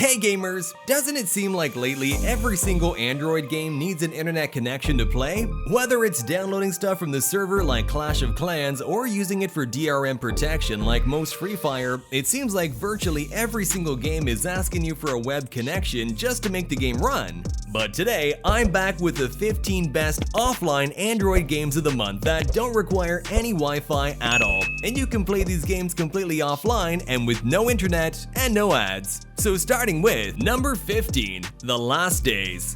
Hey gamers! Doesn't it seem like lately every single Android game needs an internet connection to play? Whether it's downloading stuff from the server like Clash of Clans or using it for DRM protection like most Free Fire, it seems like virtually every single game is asking you for a web connection just to make the game run. But today, I'm back with the 15 best offline Android games of the month that don't require any Wi-Fi at all, and you can play these games completely offline and with no internet and no ads. So starting with number 15, The Last Days.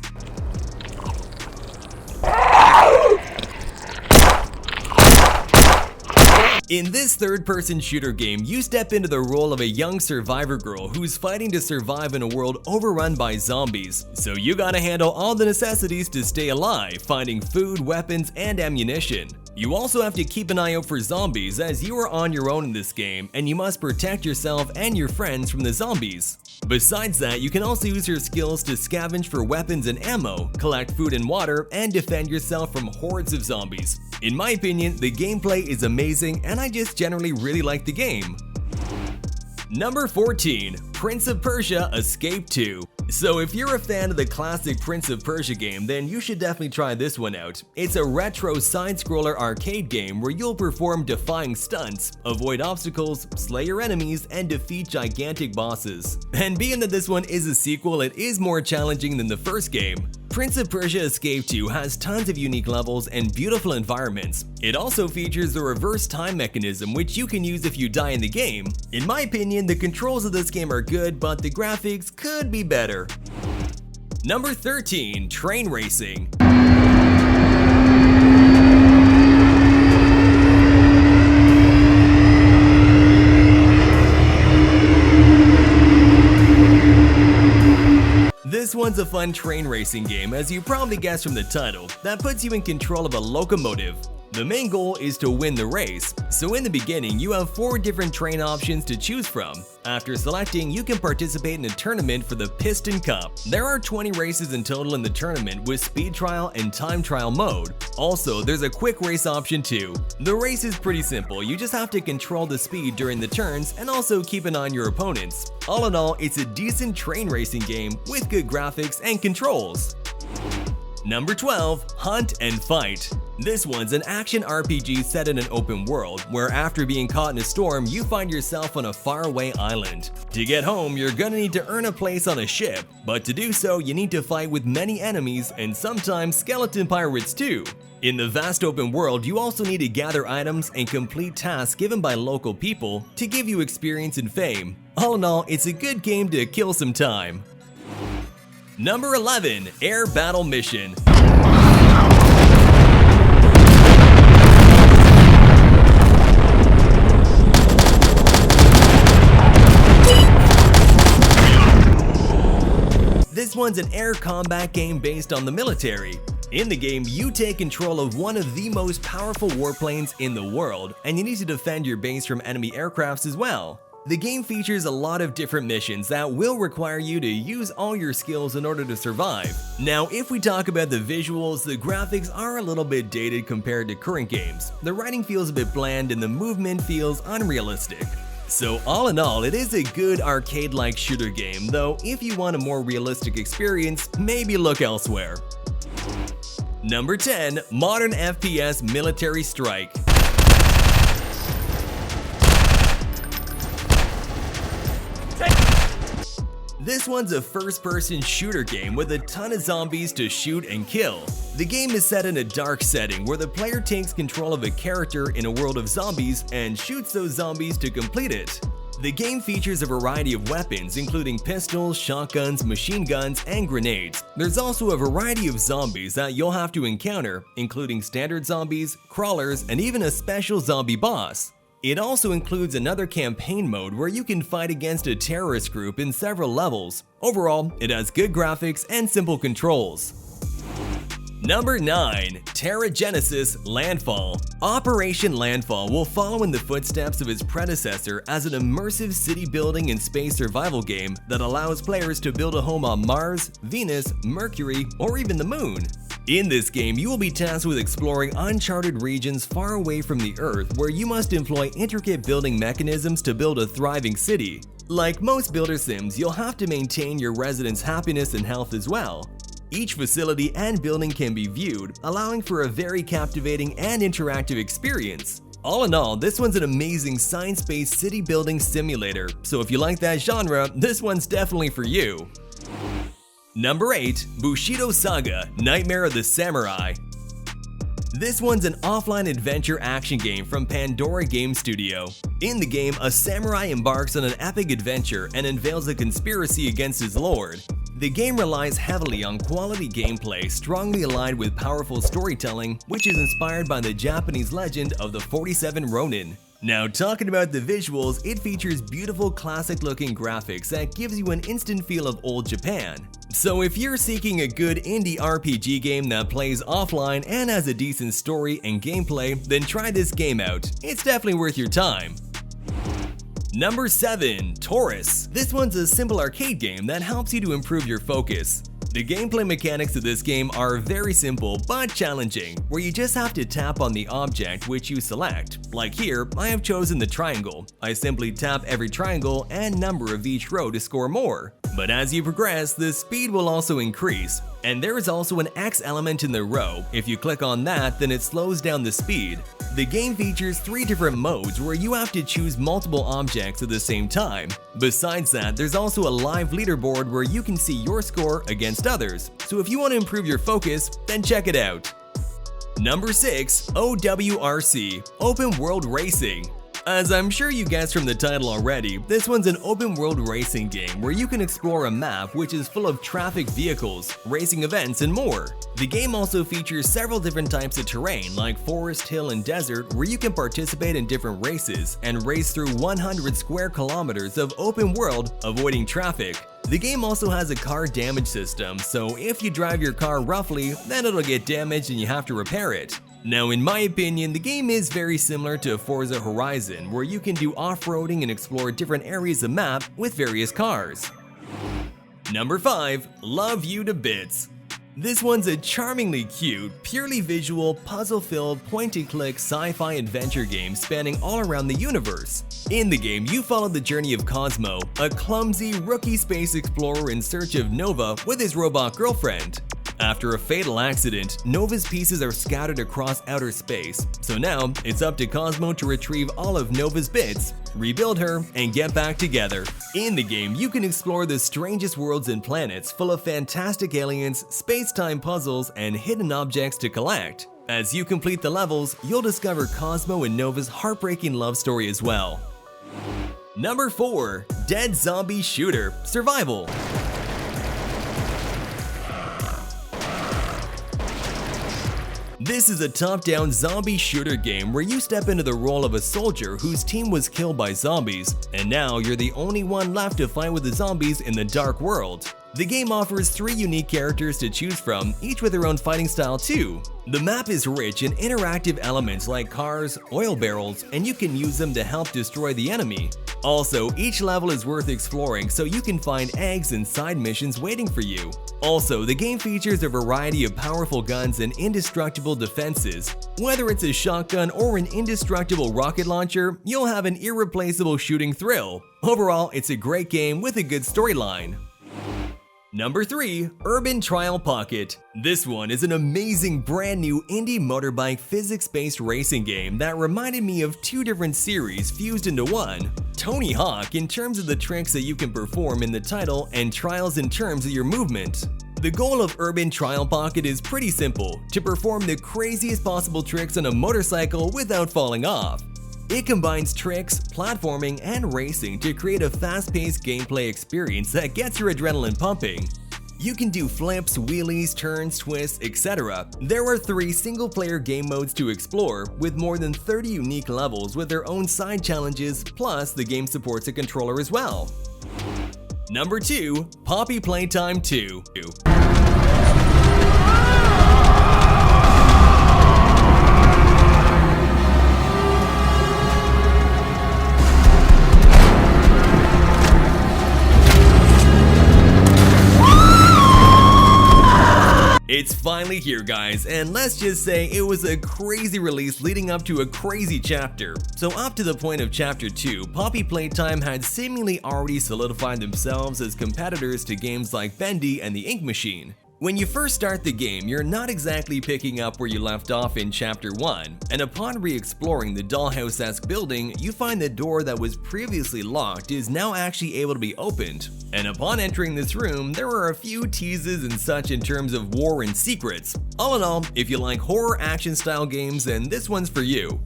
In this third-person shooter game, you step into the role of a young survivor girl who's fighting to survive in a world overrun by zombies. So you gotta handle all the necessities to stay alive, finding food, weapons, and ammunition. You also have to keep an eye out for zombies as you are on your own in this game, and you must protect yourself and your friends from the zombies. Besides that, you can also use your skills to scavenge for weapons and ammo, collect food and water, and defend yourself from hordes of zombies. In my opinion, the gameplay is amazing and I just generally really like the game. Number 14, Prince of Persia Escape 2. So if you're a fan of the classic Prince of Persia game, then you should definitely try this one out. It's a retro side-scroller arcade game where you'll perform defying stunts, avoid obstacles, slay your enemies, and defeat gigantic bosses. And being that this one is a sequel, it is more challenging than the first game. Prince of Persia Escape 2 has tons of unique levels and beautiful environments. It also features the reverse time mechanism, which you can use if you die in the game. In my opinion, the controls of this game are good, but the graphics could be better. Number 13, Train Racing. This one's a fun train racing game, as you probably guessed from the title, that puts you in control of a locomotive. The main goal is to win the race, so in the beginning you have 4 different train options to choose from. After selecting, you can participate in a tournament for the Piston Cup. There are 20 races in total in the tournament with speed trial and time trial mode. Also, there's a quick race option too. The race is pretty simple, you just have to control the speed during the turns and also keep an eye on your opponents. All in all, it's a decent train racing game with good graphics and controls. Number 12, Hunt and Fight. This one's an action RPG set in an open world, where after being caught in a storm, you find yourself on a faraway island. To get home, you're gonna need to earn a place on a ship, but to do so, you need to fight with many enemies and sometimes skeleton pirates too. In the vast open world, you also need to gather items and complete tasks given by local people to give you experience and fame. All in all, it's a good game to kill some time. Number 11, Air Battle Mission. This one's an air combat game based on the military. In the game, you take control of one of the most powerful warplanes in the world, and you need to defend your base from enemy aircrafts as well. The game features a lot of different missions that will require you to use all your skills in order to survive. Now, if we talk about the visuals, the graphics are a little bit dated compared to current games. The writing feels a bit bland and the movement feels unrealistic. So all in all, it is a good arcade-like shooter game, though if you want a more realistic experience, maybe look elsewhere. Number 10, Mordern FPS Military Strike. This one's a first-person shooter game with a ton of zombies to shoot and kill. The game is set in a dark setting where the player takes control of a character in a world of zombies and shoots those zombies to complete it. The game features a variety of weapons, including pistols, shotguns, machine guns, and grenades. There's also a variety of zombies that you'll have to encounter, including standard zombies, crawlers, and even a special zombie boss. It also includes another campaign mode where you can fight against a terrorist group in several levels. Overall, it has good graphics and simple controls. Number 9, TerraGenesis Landfall. Operation Landfall will follow in the footsteps of its predecessor as an immersive city building and space survival game that allows players to build a home on Mars, Venus, Mercury, or even the Moon. In this game, you will be tasked with exploring uncharted regions far away from the Earth where you must employ intricate building mechanisms to build a thriving city. Like most builder sims, you'll have to maintain your residents' happiness and health as well. Each facility and building can be viewed, allowing for a very captivating and interactive experience. All in all, this one's an amazing science-based city building simulator, so if you like that genre, this one's definitely for you. Number 8. Bushido Saga: Nightmare of the Samurai. This one's an offline adventure action game from Pandora Game Studio. In the game, a samurai embarks on an epic adventure and unveils a conspiracy against his lord. The game relies heavily on quality gameplay strongly aligned with powerful storytelling, which is inspired by the Japanese legend of the 47 Ronin. Now, talking about the visuals, it features beautiful classic-looking graphics that gives you an instant feel of old Japan. So if you're seeking a good indie RPG game that plays offline and has a decent story and gameplay, then try this game out. It's definitely worth your time. Number 7. Torus. This one's a simple arcade game that helps you to improve your focus. The gameplay mechanics of this game are very simple but challenging, where you just have to tap on the object which you select. Like here, I have chosen the triangle. I simply tap every triangle and number of each row to score more. But as you progress, the speed will also increase. And there is also an X element in the row. If you click on that, then it slows down the speed. The game features 3 different modes where you have to choose multiple objects at the same time. Besides that, there's also a live leaderboard where you can see your score against others. So if you want to improve your focus, then check it out. Number 6. OWRC: Open World Racing. As I'm sure you guessed from the title already, this one's an open world racing game where you can explore a map which is full of traffic vehicles, racing events, and more. The game also features several different types of terrain like forest, hill, and desert where you can participate in different races and race through 100 square kilometers of open world, avoiding traffic. The game also has a car damage system, so if you drive your car roughly, then it'll get damaged and you have to repair it. Now, in my opinion, the game is very similar to Forza Horizon, where you can do off-roading and explore different areas of map with various cars. Number 5. Love You to Bits. This one's a charmingly cute, purely visual, puzzle-filled, point-and-click sci-fi adventure game spanning all around the universe. In the game, you follow the journey of Cosmo, a clumsy, rookie space explorer in search of Nova with his robot girlfriend. After a fatal accident, Nova's pieces are scattered across outer space, so now it's up to Cosmo to retrieve all of Nova's bits, rebuild her, and get back together. In the game, you can explore the strangest worlds and planets full of fantastic aliens, space-time puzzles, and hidden objects to collect. As you complete the levels, you'll discover Cosmo and Nova's heartbreaking love story as well. Number 4. Dead Zombie Shooter: Survival. This is a top-down zombie shooter game where you step into the role of a soldier whose team was killed by zombies, and now you're the only one left to fight with the zombies in the dark world. The game offers 3 unique characters to choose from, each with their own fighting style too. The map is rich in interactive elements like cars, oil barrels, and you can use them to help destroy the enemy. Also, each level is worth exploring, so you can find eggs and side missions waiting for you. Also, the game features a variety of powerful guns and indestructible defenses. Whether it's a shotgun or an indestructible rocket launcher, you'll have an irreplaceable shooting thrill. Overall, it's a great game with a good storyline. Number 3. Urban Trial Pocke. This one is an amazing brand new indie motorbike physics-based racing game that reminded me of 2 different series fused into one. Tony Hawk in terms of the tricks that you can perform in the title, and Trials in terms of your movement. The goal of Urban Trial Pocke is pretty simple: to perform the craziest possible tricks on a motorcycle without falling off. It combines tricks, platforming, and racing to create a fast-paced gameplay experience that gets your adrenaline pumping. You can do flips, wheelies, turns, twists, etc. There are 3 single-player game modes to explore, with more than 30 unique levels with their own side challenges, plus the game supports a controller as well. Number 2. Poppy Playtime 2. It's finally here, guys, and let's just say it was a crazy release leading up to a crazy chapter. So up to the point of Chapter 2, Poppy Playtime had seemingly already solidified themselves as competitors to games like Bendy and the Ink Machine. When you first start the game, you're not exactly picking up where you left off in Chapter 1, and upon re-exploring the dollhouse-esque building, you find the door that was previously locked is now actually able to be opened. And upon entering this room, there are a few teases and such in terms of war and secrets. All in all, if you like horror action-style games, then this one's for you.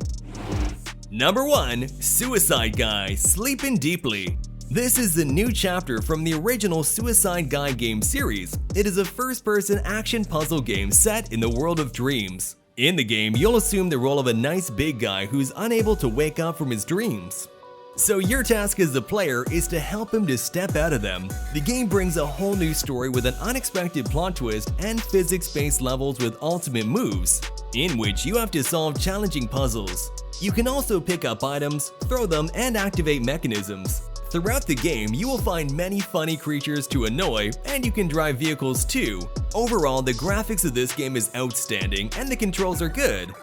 Number 1. Suicide Guy, Sleepin' Deeply. This is the new chapter from the original Suicide Guy game series. It is a first-person action puzzle game set in the world of dreams. In the game, you'll assume the role of a nice big guy who's unable to wake up from his dreams. So your task as the player is to help him to step out of them. The game brings a whole new story with an unexpected plot twist and physics-based levels with ultimate moves, in which you have to solve challenging puzzles. You can also pick up items, throw them, and activate mechanisms. Throughout the game, you will find many funny creatures to annoy, and you can drive vehicles too. Overall, the graphics of this game is outstanding, and the controls are good.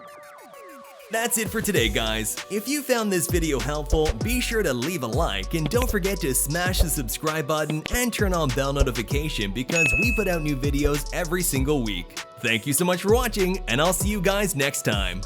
That's it for today, guys. If you found this video helpful, be sure to leave a like, and don't forget to smash the subscribe button and turn on bell notification because we put out new videos every single week. Thank you so much for watching, and I'll see you guys next time.